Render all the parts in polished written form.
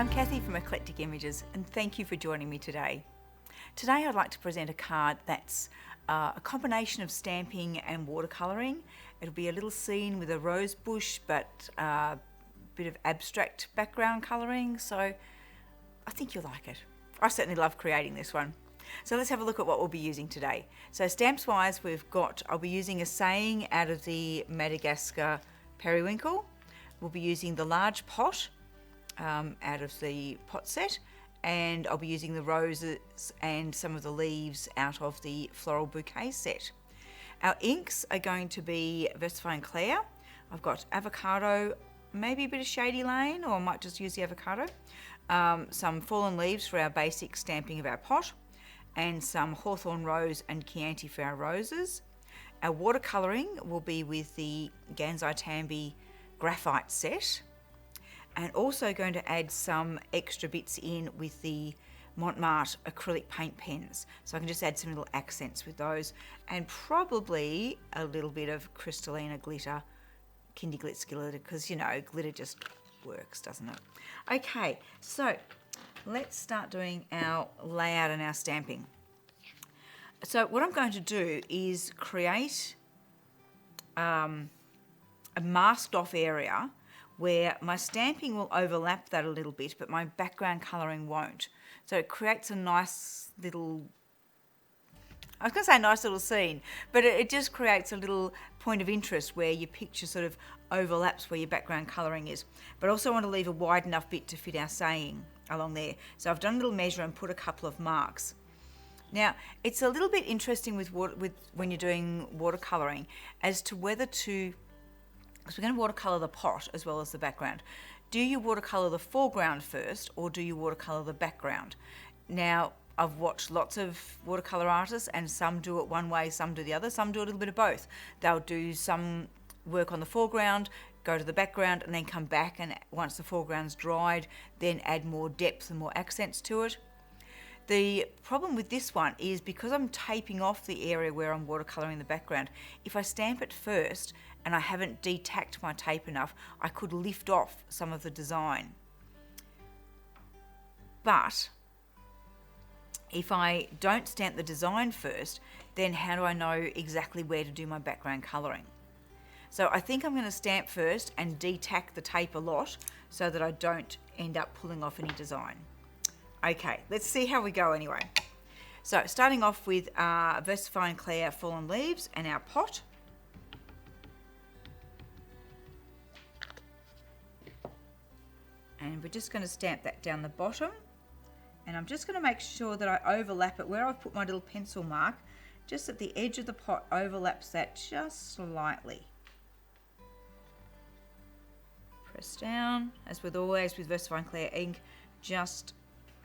I'm Cathy from Eclectic Images, and thank you for joining me today. Today I'd like to present a card that's a combination of stamping and watercolouring. It'll be a little scene with a rose bush, but a bit of abstract background colouring, so I think you'll like it. I certainly love creating this one. So let's have a look at what we'll be using today. So stamps wise, I'll be using a saying out of the Madagascar periwinkle. We'll be using the large pot out of the pot set, and I'll be using the roses and some of the leaves out of the floral bouquet set. Our inks are going to be Versafine Clair. I've got avocado, maybe a bit of Shady Lane, or I might just use the avocado. Some fallen leaves for our basic stamping of our pot, and some hawthorn rose and Chianti for our roses. Our watercolouring will be with the Gansai Tambi graphite set, and also going to add some extra bits in with the Montmartre acrylic paint pens, so I can just add some little accents with those, and probably a little bit of Crystalina glitter, Kindy Glitz glitter, because you know, glitter just works, doesn't it? Okay, so let's start doing our layout and our stamping. So what I'm going to do is create a masked off area where my stamping will overlap that a little bit, but my background colouring won't. So it creates a nice little, I was going to say nice little scene, but it just creates a little point of interest where your picture sort of overlaps where your background colouring is. But I also want to leave a wide enough bit to fit our saying along there. So I've done a little measure and put a couple of marks. Now, it's a little bit interesting with when you're doing watercolouring as to whether to, because we're going to watercolour the pot as well as the background. Do you watercolour the foreground first, or do you watercolour the background? Now, I've watched lots of watercolour artists, and some do it one way, some do the other, some do a little bit of both. They'll do some work on the foreground, go to the background, and then come back, and once the foreground's dried, then add more depth and more accents to it. The problem with this one is because I'm taping off the area where I'm watercolouring the background, if I stamp it first and I haven't detacked my tape enough, I could lift off some of the design. But if I don't stamp the design first, then how do I know exactly where to do my background colouring? So I think I'm going to stamp first and detack the tape a lot so that I don't end up pulling off any design. Okay, let's see how we go anyway. So starting off with Versafine Clair Fallen Leaves and our pot. And we're just going to stamp that down the bottom. And I'm just going to make sure that I overlap it where I've put my little pencil mark, just at the edge of the pot overlaps that just slightly. Press down, as with always with Versafine Clair ink, just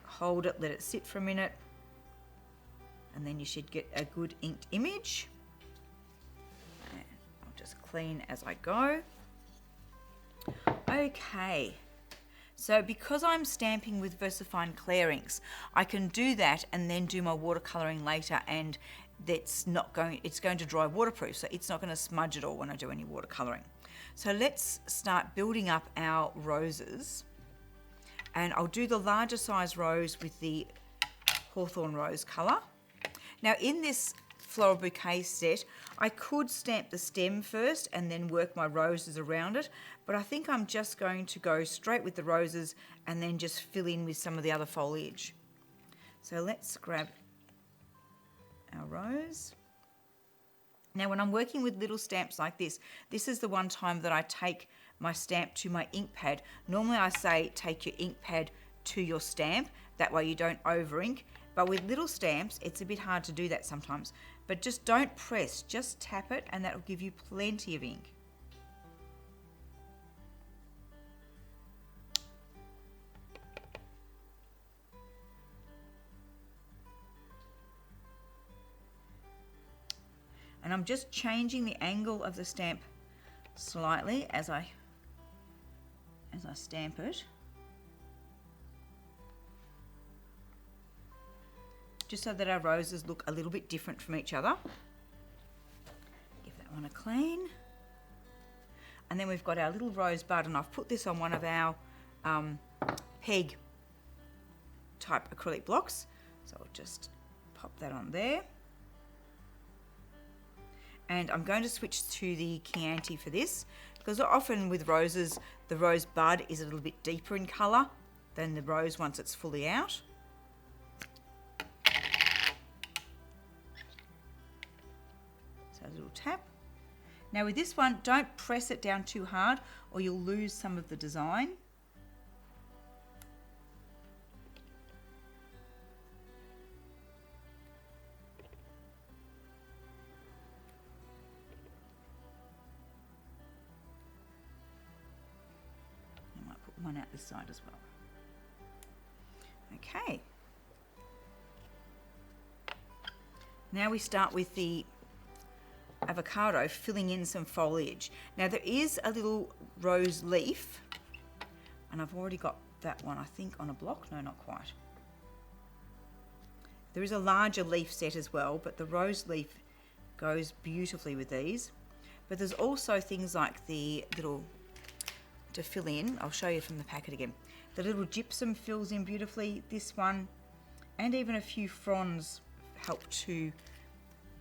hold it, let it sit for a minute, and then you should get a good inked image. And I'll just clean as I go. Okay, so because I'm stamping with Versafine Clair inks, I can do that and then do my watercolouring later, and it's going to dry waterproof, so it's not going to smudge at all when I do any watercolouring. So let's start building up our roses. And I'll do the larger size rose with the hawthorn rose colour. Now in this floral bouquet set, I could stamp the stem first and then work my roses around it, but I think I'm just going to go straight with the roses and then just fill in with some of the other foliage. So let's grab our rose. Now when I'm working with little stamps like this, this is the one time that I take my stamp to my ink pad. Normally I say take your ink pad to your stamp, that way you don't over ink, but with little stamps it's a bit hard to do that sometimes. But just don't press, just tap it, and that will give you plenty of ink. And I'm just changing the angle of the stamp slightly as I stamp it, just so that our roses look a little bit different from each other. Give that one a clean. And then we've got our little rosebud, and I've put this on one of our peg type acrylic blocks. So I'll just pop that on there. And I'm going to switch to the Chianti for this, because often with roses, the rose bud is a little bit deeper in colour than the rose once it's fully out. So a little tap. Now with this one, don't press it down too hard or you'll lose some of the design. I might put one out this side as well. Okay. Now we start with the avocado, filling in some foliage. Now there is a little rose leaf, and I've already got that one, I think, on a block. No, not quite. There is a larger leaf set as well, but the rose leaf goes beautifully with these. But there's also things like the little, to fill in, I'll show you from the packet again. The little gypsum fills in beautifully, this one, and even a few fronds help to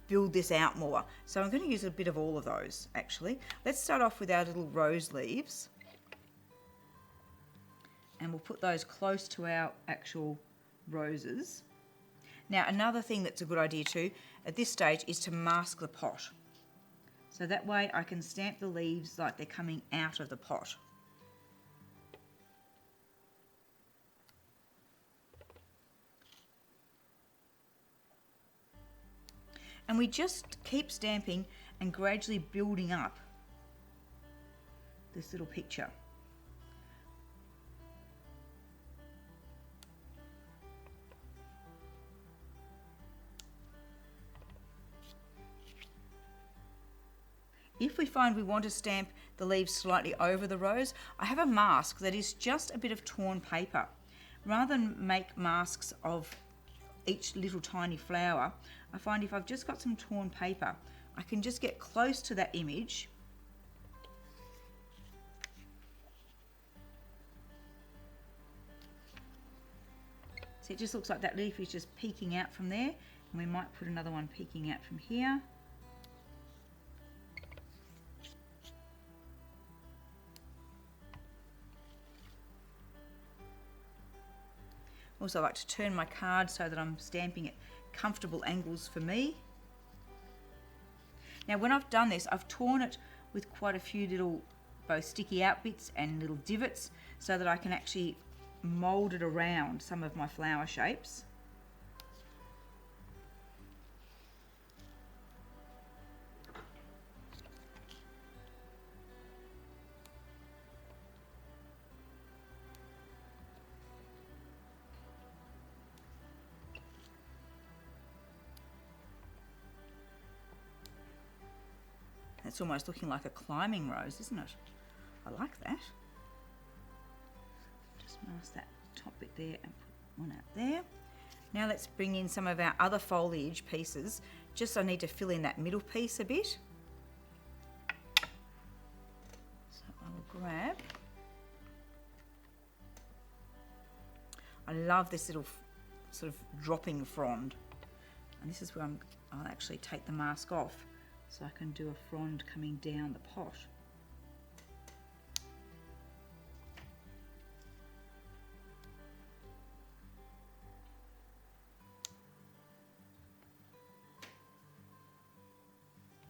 build this out more. So I'm going to use a bit of all of those actually. Let's start off with our little rose leaves. And we'll put those close to our actual roses. Now another thing that's a good idea too, at this stage, is to mask the pot. So that way I can stamp the leaves like they're coming out of the pot. And we just keep stamping and gradually building up this little picture. If we find we want to stamp the leaves slightly over the rose, I have a mask that is just a bit of torn paper. Rather than make masks of each little tiny flower, I find if I've just got some torn paper, I can just get close to that image so it just looks like that leaf is just peeking out from there, and we might put another one peeking out from here. Also, I like to turn my card so that I'm stamping at comfortable angles for me. Now when I've done this, I've torn it with quite a few little both sticky out bits and little divots so that I can actually mould it around some of my flower shapes. It's almost looking like a climbing rose, isn't it? I like that. Just mask that top bit there and put one out there. Now let's bring in some of our other foliage pieces. Just I need to fill in that middle piece a bit. So I will grab. I love this little sort of dropping frond. And this is where I'll actually take the mask off, so I can do a frond coming down the pot.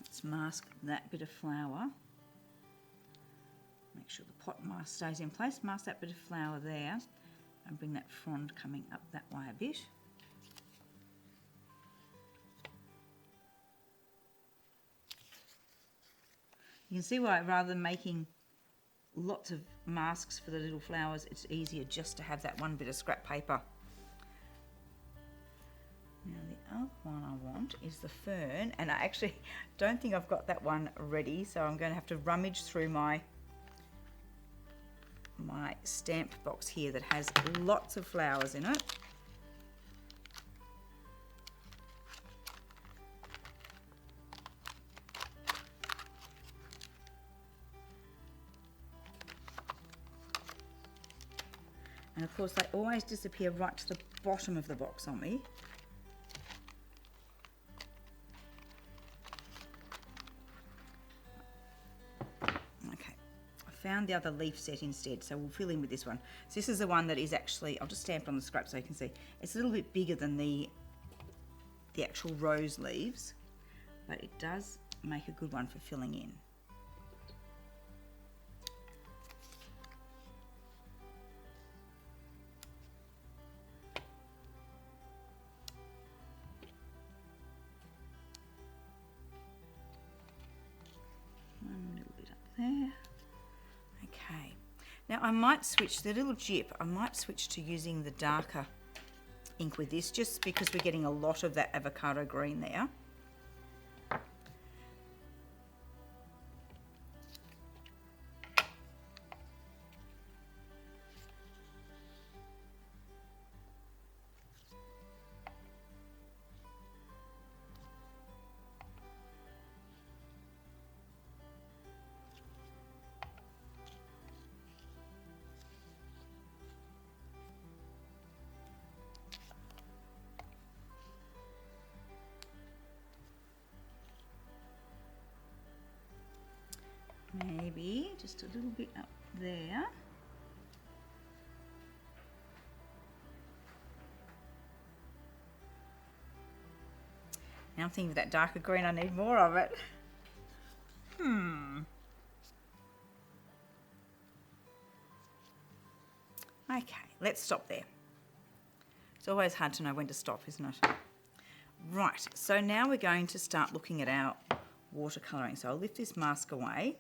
Let's mask that bit of flower. Make sure the pot mask stays in place. Mask that bit of flower there and bring that frond coming up that way a bit. You can see why, rather than making lots of masks for the little flowers, it's easier just to have that one bit of scrap paper. Now the other one I want is the fern, and I actually don't think I've got that one ready, so I'm going to have to rummage through my stamp box here that has lots of flowers in it. And of course they always disappear right to the bottom of the box on me. Okay, I found the other leaf set instead, so we'll fill in with this one. So this is the one that is actually, I'll just stamp it on the scrap so you can see, it's a little bit bigger than the actual rose leaves, but it does make a good one for filling in. One little bit up there. Okay, now I might switch the little jip, I might switch to using the darker ink with this, just because we're getting a lot of that avocado green there. Maybe just a little bit up there. Now I'm thinking of that darker green, I need more of it. Okay, let's stop there. It's always hard to know when to stop, isn't it? Right, so now we're going to start looking at our watercolouring. So I'll lift this mask away.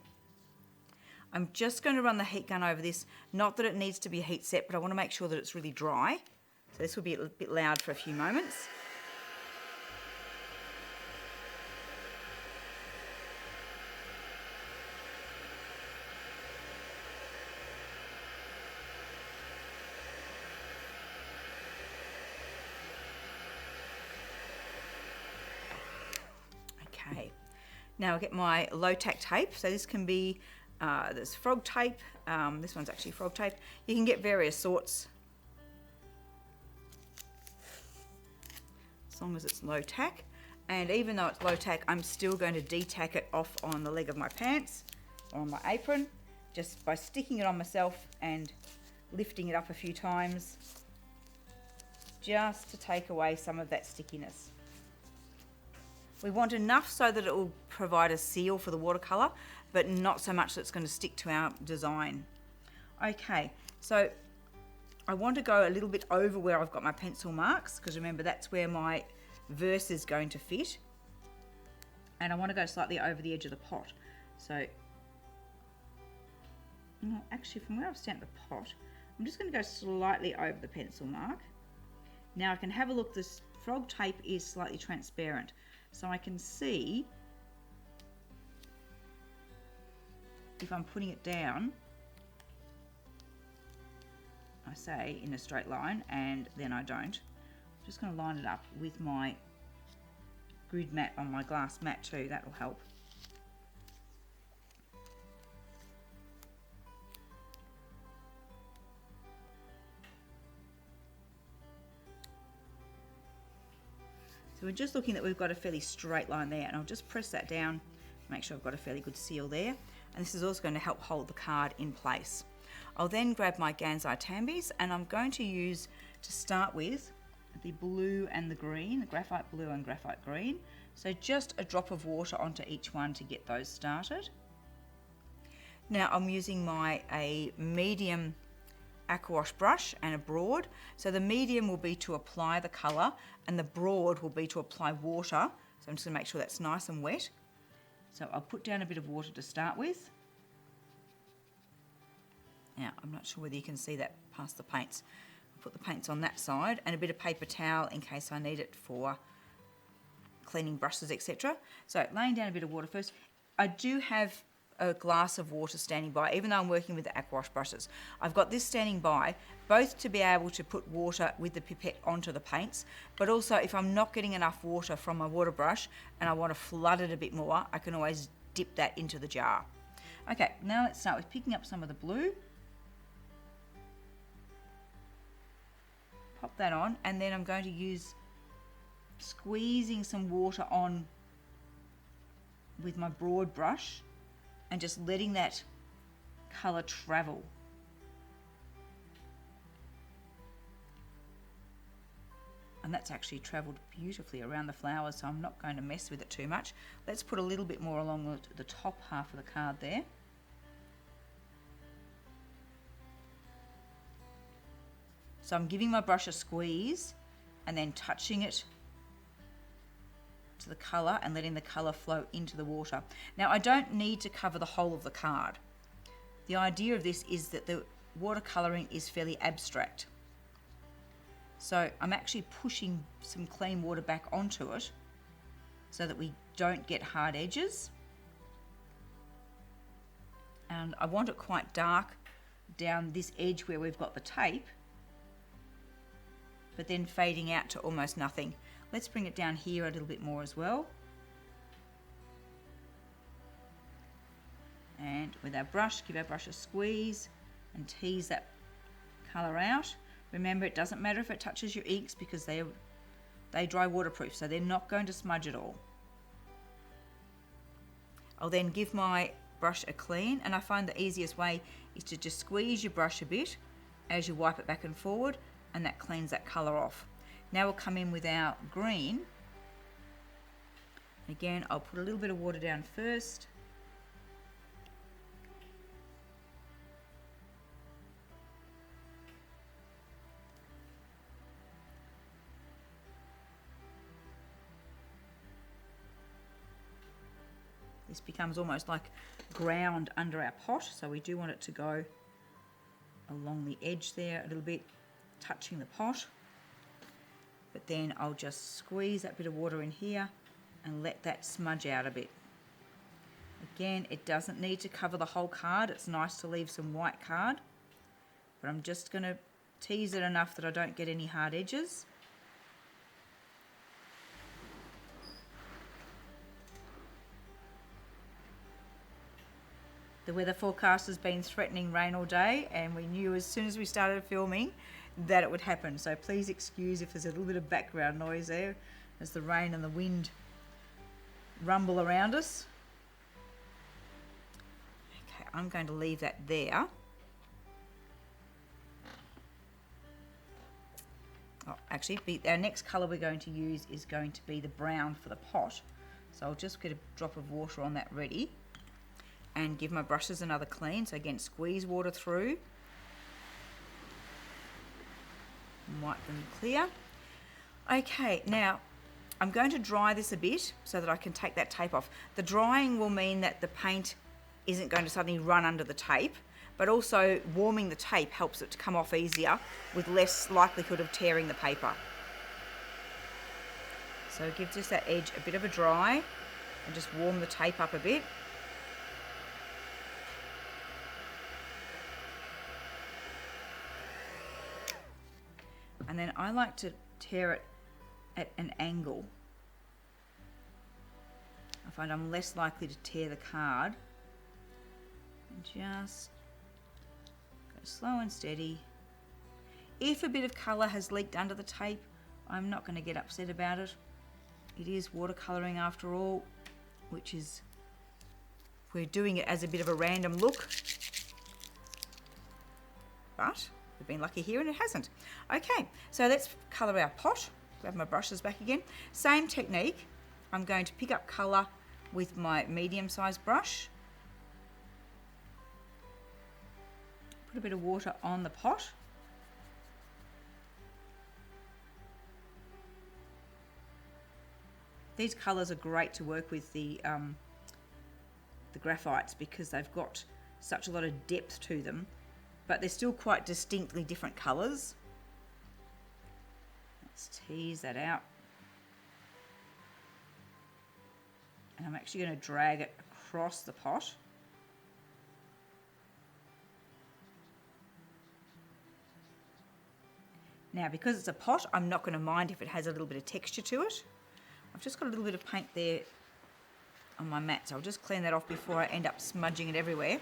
I'm just going to run the heat gun over this, not that it needs to be heat set, but I want to make sure that it's really dry. So this will be a bit loud for a few moments. Okay, now I'll get my low tack tape. So this can be there's frog tape, this one's actually frog tape. You can get various sorts as long as it's low tack, and even though it's low tack, I'm still going to de-tack it off on the leg of my pants or on my apron, just by sticking it on myself and lifting it up a few times, just to take away some of that stickiness. We want enough so that it will provide a seal for the watercolour, but not so much that it's going to stick to our design. Okay, so I want to go a little bit over where I've got my pencil marks, because remember that's where my verse is going to fit. And I want to go slightly over the edge of the pot. So, no, actually from where I've stamped the pot, I'm just going to go slightly over the pencil mark. Now I can have a look, this frog tape is slightly transparent, so I can see if I'm putting it down, I say in a straight line, and then I don't. I'm just going to line it up with my grid mat on my glass mat too, that will help. So we're just looking that we've got a fairly straight line there, and I'll just press that down, make sure I've got a fairly good seal there. And this is also going to help hold the card in place. I'll then grab my Gansai Tambis, and I'm going to use, to start with, the blue and the green, the graphite blue and graphite green. So just a drop of water onto each one to get those started. Now I'm using a medium aquawash brush and a broad. So the medium will be to apply the colour, and the broad will be to apply water. So I'm just going to make sure that's nice and wet. So I'll put down a bit of water to start with. Now, I'm not sure whether you can see that past the paints. I'll put the paints on that side, and a bit of paper towel in case I need it for cleaning brushes, etc. So laying down a bit of water first. I do have a glass of water standing by, even though I'm working with the aquawash brushes. I've got this standing by, both to be able to put water with the pipette onto the paints, but also if I'm not getting enough water from my water brush and I want to flood it a bit more, I can always dip that into the jar. Okay, now let's start with picking up some of the blue. pop that on, and then I'm going to use squeezing some water on with my broad brush and just letting that colour travel. And that's actually travelled beautifully around the flowers, so I'm not going to mess with it too much. Let's put a little bit more along the top half of the card there. So I'm giving my brush a squeeze and then touching it to the colour and letting the colour flow into the water. Now I don't need to cover the whole of the card. The idea of this is that the watercolouring is fairly abstract. So I'm actually pushing some clean water back onto it so that we don't get hard edges. And I want it quite dark down this edge where we've got the tape, but then fading out to almost nothing. Let's bring it down here a little bit more as well. And with our brush, give our brush a squeeze and tease that colour out. Remember, it doesn't matter if it touches your inks because they dry waterproof, so they're not going to smudge at all. I'll then give my brush a clean, and I find the easiest way is to just squeeze your brush a bit as you wipe it back and forward, and that cleans that colour off. Now we'll come in with our green. Again, I'll put a little bit of water down first. This becomes almost like ground under our pot, so we do want it to go along the edge there a little bit, touching the pot. But then I'll just squeeze that bit of water in here and let that smudge out a bit. Again, it doesn't need to cover the whole card. It's nice to leave some white card, but I'm just going to tease it enough that I don't get any hard edges. The weather forecast has been threatening rain all day, and we knew as soon as we started filming that it would happen. So please excuse if there's a little bit of background noise there as the rain and the wind rumble around us. Okay, I'm going to leave that there. Oh, actually, our next colour we're going to use is going to be the brown for the pot. So I'll just get a drop of water on that ready and give my brushes another clean. So again, squeeze water through and wipe them clear. Okay, now I'm going to dry this a bit so that I can take that tape off. The drying will mean that the paint isn't going to suddenly run under the tape, but also warming the tape helps it to come off easier with less likelihood of tearing the paper. So give just that edge a bit of a dry and just warm the tape up a bit. And then I like to tear it at an angle. I find I'm less likely to tear the card. And just go slow and steady. If a bit of colour has leaked under the tape, I'm not going to get upset about it. It is watercolouring after all, which is, we're doing it as a bit of a random look. But we've been lucky here and it hasn't. Okay, so let's colour our pot. Grab my brushes back again. Same technique. I'm going to pick up colour with my medium-sized brush. Put a bit of water on the pot. These colours are great to work with the graphites because they've got such a lot of depth to them, but they're still quite distinctly different colours. Let's tease that out. And I'm actually going to drag it across the pot. Now, because it's a pot, I'm not going to mind if it has a little bit of texture to it. I've just got a little bit of paint there on my mat, so I'll just clean that off before I end up smudging it everywhere.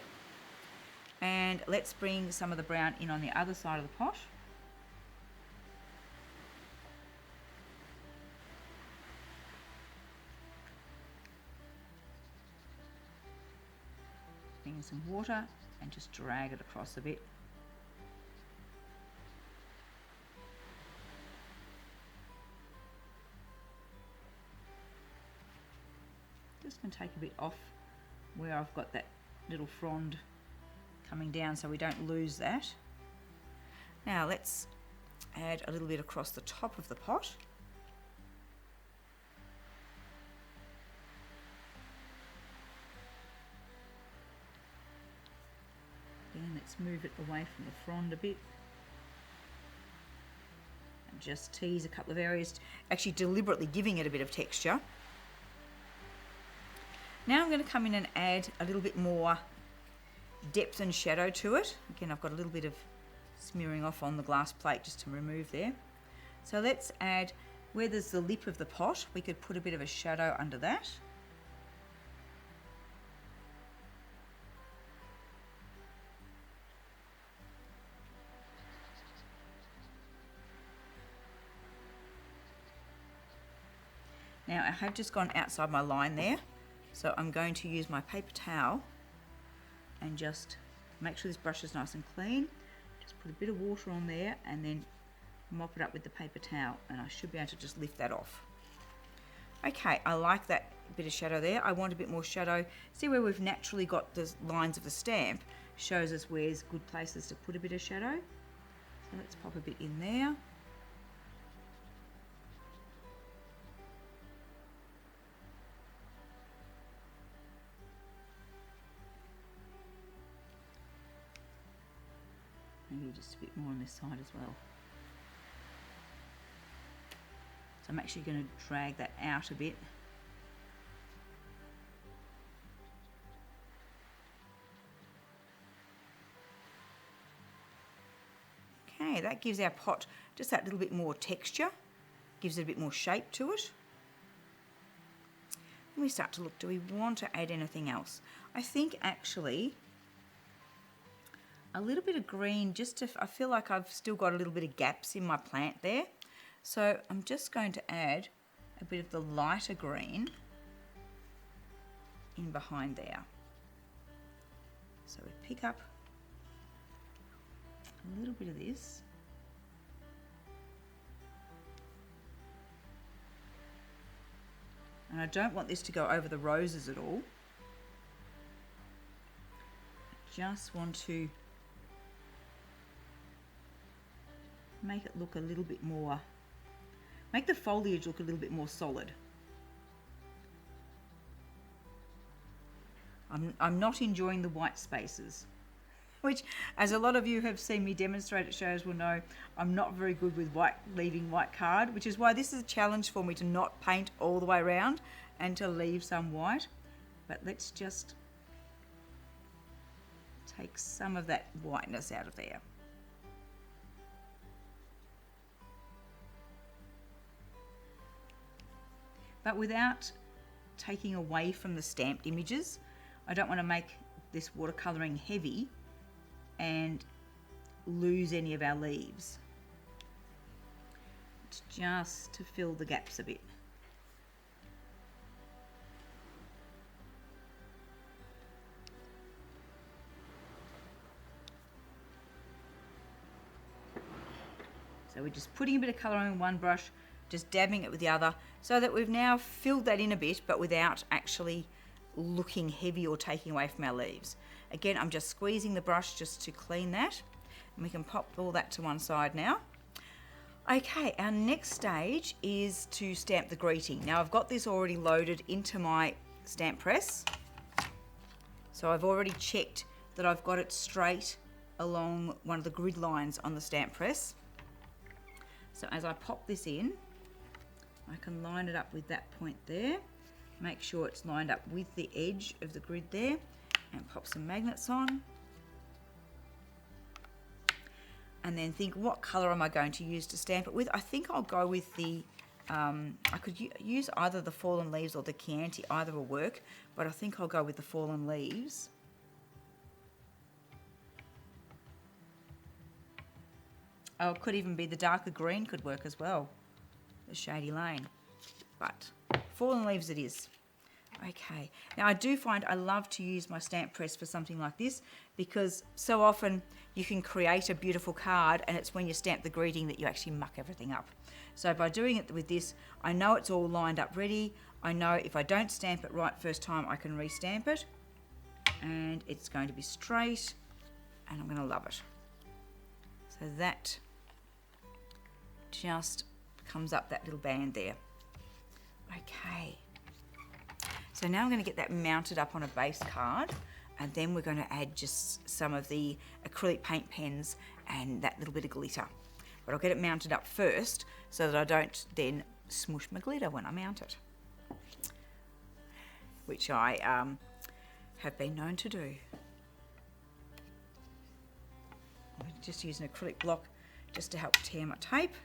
And let's bring some of the brown in on the other side of the pot. and some water and just drag it across a bit. Just going to take a bit off where I've got that little frond coming down so we don't lose that. Now let's add a little bit across the top of the pot. Again, let's move it away from the frond a bit. And just tease a couple of areas, actually deliberately giving it a bit of texture. Now I'm going to come in and add a little bit more depth and shadow to it. Again, I've got a little bit of smearing off on the glass plate just to remove there. So let's add, where there's the lip of the pot, we could put a bit of a shadow under that. Now I have just gone outside my line there. So I'm going to use my paper towel and just make sure this brush is nice and clean. Just put a bit of water on there and then mop it up with the paper towel, and I should be able to just lift that off. Okay, I like that bit of shadow there. I want a bit more shadow. See where we've naturally got the lines of the stamp, shows us where's good places to put a bit of shadow. So let's pop a bit in there. Maybe just a bit more on this side as well. So I'm actually going to drag that out a bit. Okay, that gives our pot just that little bit more texture, gives it a bit more shape to it. Then we start to look, do we want to add anything else? I think actually a little bit of green, just to, I feel like I've still got a little bit of gaps in my plant there. So I'm just going to add a bit of the lighter green in behind there. So we pick up a little bit of this. And I don't want this to go over the roses at all. I just want to make it look a little bit more, make the foliage look a little bit more solid. I'm not enjoying the white spaces, which, as a lot of you have seen me demonstrate at shows will know, I'm not very good with leaving white card, which is why this is a challenge for me to not paint all the way around and to leave some white. But let's just take some of that whiteness out of there. But without taking away from the stamped images. I don't want to make this watercolouring heavy and lose any of our leaves. It's just to fill the gaps a bit. So we're just putting a bit of colour on one brush, just dabbing it with the other, so that we've now filled that in a bit, but without actually looking heavy or taking away from our leaves. Again, I'm just squeezing the brush just to clean that, and we can pop all that to one side now. Okay, our next stage is to stamp the greeting. Now I've got this already loaded into my stamp press. So I've already checked that I've got it straight along one of the grid lines on the stamp press. So as I pop this in, I can line it up with that point there. Make sure it's lined up with the edge of the grid there, and pop some magnets on. And then think, what colour am I going to use to stamp it with? I think I'll go with the, I could use either the fallen leaves or the Chianti, either will work, but I think I'll go with the fallen leaves. Oh, it could even be the darker green could work as well, the Shady Lane. But fallen leaves it is. Okay, now I do find I love to use my stamp press for something like this because so often you can create a beautiful card and it's when you stamp the greeting that you actually muck everything up. So by doing it with this, I know it's all lined up ready. I know if I don't stamp it right first time, I can re-stamp it and it's going to be straight and I'm going to love it. So that just comes up that little band there. Okay. So now I'm going to get that mounted up on a base card and then we're going to add just some of the acrylic paint pens and that little bit of glitter. But I'll get it mounted up first so that I don't then smush my glitter when I mount it, which I have been known to do. I'm just using an acrylic block just to help tear my tape.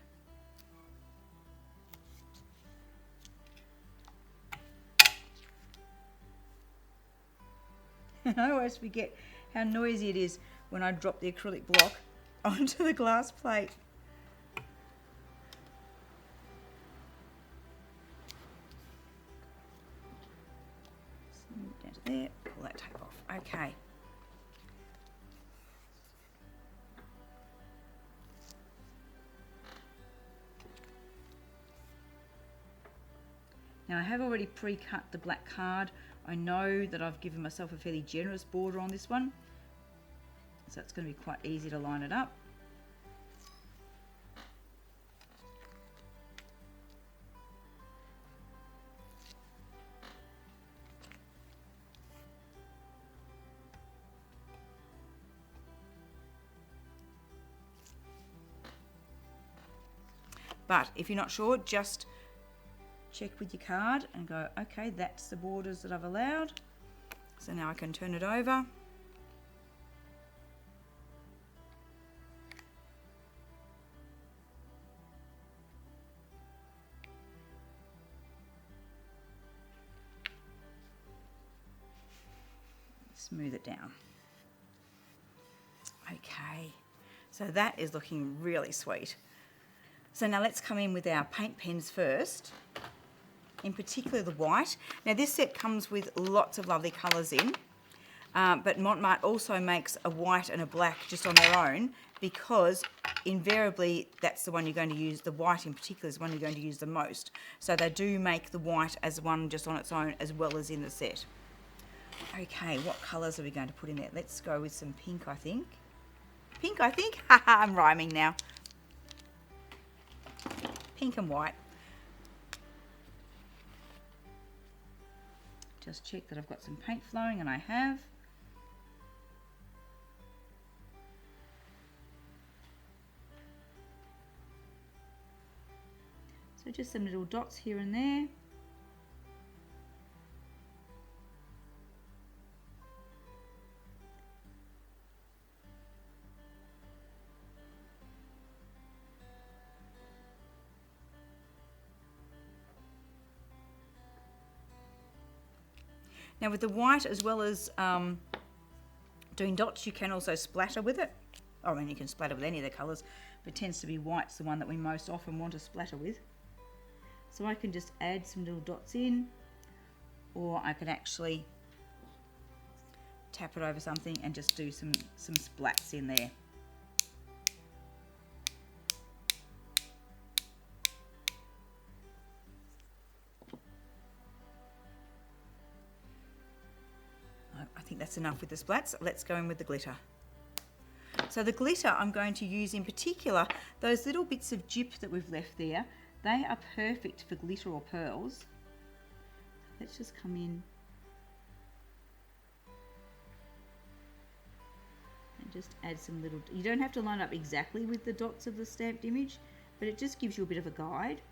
I always forget how noisy it is when I drop the acrylic block onto the glass plate. Down to there, pull that tape off. Okay. Now I have already pre-cut the black card. I know that I've given myself a fairly generous border on this one, so it's going to be quite easy to line it up. But if you're not sure, just check with your card and go, okay, that's the borders that I've allowed. So now I can turn it over. Smooth it down. Okay, so that is looking really sweet. So now let's come in with our paint pens first, in particular the white. Now this set comes with lots of lovely colours in, but Montmart also makes a white and a black just on their own because invariably that's the one you're going to use, the white in particular is the one you're going to use the most. So they do make the white as one just on its own as well as in the set. Okay, what colours are we going to put in there? Let's go with some pink, I think. Pink, I think? Haha, I'm rhyming now. Pink and white. Just check that I've got some paint flowing, and I have. So just some little dots here and there. Now with the white, as well as doing dots, you can also splatter with it. I mean, you can splatter with any of the colours, but it tends to be white's the one that we most often want to splatter with. So I can just add some little dots in, or I can actually tap it over something and just do some splats in there. I think that's enough with the splats. Let's go in with the glitter. So the glitter I'm going to use in particular, those little bits of jip that we've left there, they are perfect for glitter or pearls. Let's just come in and just add some little, you don't have to line up exactly with the dots of the stamped image, but it just gives you a bit of a guide.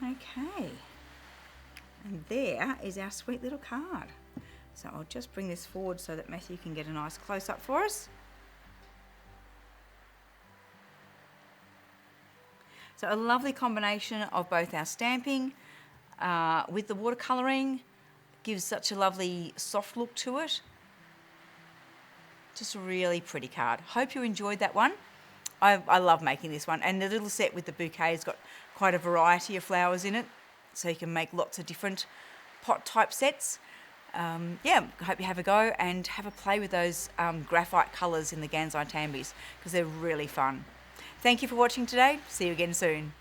Okay, and there is our sweet little card. So I'll just bring this forward so that Matthew can get a nice close-up for us. So a lovely combination of both our stamping with the watercolouring. Gives such a lovely soft look to it. Just a really pretty card. Hope you enjoyed that one. I love making this one, and the little set with the bouquet has got quite a variety of flowers in it, so you can make lots of different pot type sets. Yeah, I hope you have a go and have a play with those graphite colours in the Gansai Tambis, because they're really fun. Thank you for watching today. See you again soon.